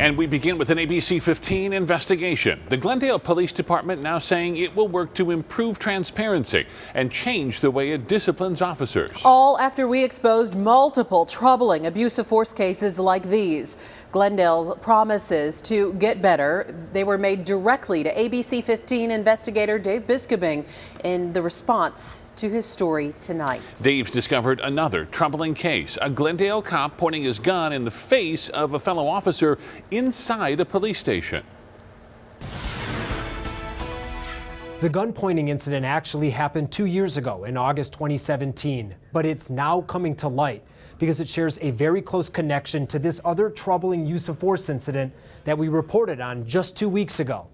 And we begin with an ABC 15 investigation. The Glendale Police Department now saying it will work to improve transparency and change the way it disciplines officers. All after we exposed multiple troubling abuse of force cases like these. Glendale's promises to get better, they were made directly to ABC 15 investigator Dave Biscobing in the response to his story tonight. Dave's discovered another troubling case. A Glendale cop pointing his gun in the face of a fellow officer inside a police station. The gun-pointing incident actually happened 2 years ago in August 2017, but it's now coming to light because it shares a very close connection to this other troubling use of force incident that we reported on just 2 weeks ago.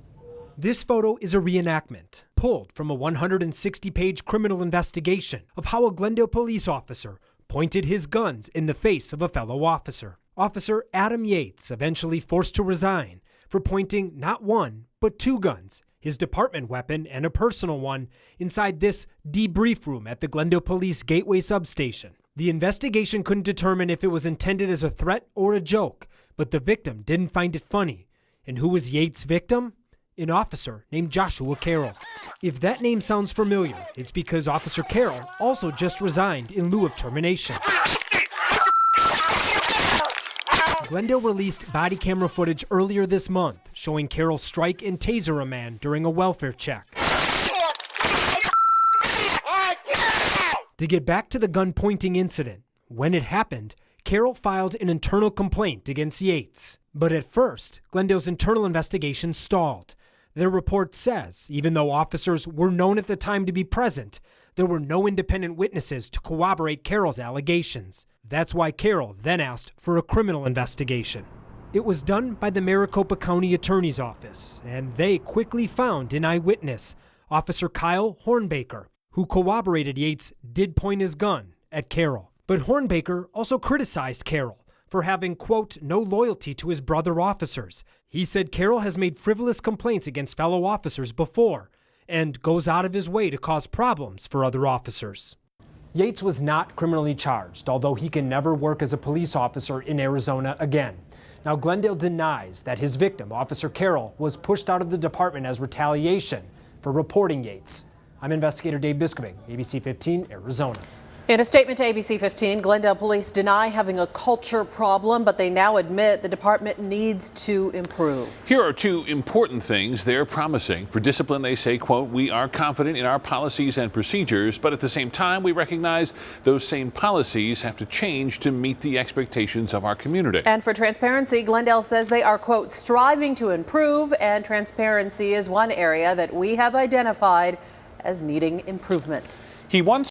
This photo is a reenactment pulled from a 160-page criminal investigation of how a Glendale police officer pointed his guns in the face of a fellow officer. Officer Adam Yates eventually forced to resign for pointing not one, but two guns, his department weapon and a personal one, inside this debrief room at the Glendale Police Gateway substation. The investigation couldn't determine if it was intended as a threat or a joke, but the victim didn't find it funny. And who was Yates' victim? An officer named Joshua Carroll. If that name sounds familiar, it's because Officer Carroll also just resigned in lieu of termination. Glendale released body camera footage earlier this month showing Carroll strike and taser a man during a welfare check. To get back to the gun-pointing incident, when it happened, Carroll filed an internal complaint against Yates. But at first, Glendale's internal investigation stalled. Their report says, even though officers were known at the time to be present, there were no independent witnesses to corroborate Carroll's allegations. That's why Carroll then asked for a criminal investigation. It was done by the Maricopa County Attorney's Office, and they quickly found an eyewitness, Officer Kyle Hornbaker, who corroborated Yates did point his gun at Carroll. But Hornbaker also criticized Carroll for having, quote, no loyalty to his brother officers. He said Carroll has made frivolous complaints against fellow officers before and goes out of his way to cause problems for other officers. Yates was not criminally charged, although he can never work as a police officer in Arizona again. Now, Glendale denies that his victim, Officer Carroll, was pushed out of the department as retaliation for reporting Yates. I'm investigator Dave Biscobing, ABC 15, Arizona. In a statement to ABC 15, Glendale Police deny having a culture problem, but they now admit the department needs to improve. Here are two important things they're promising. For discipline, they say, quote, we are confident in our policies and procedures, but at the same time, we recognize those same policies have to change to meet the expectations of our community. And for transparency, Glendale says they are, quote, striving to improve, and transparency is one area that we have identified as needing improvement. He once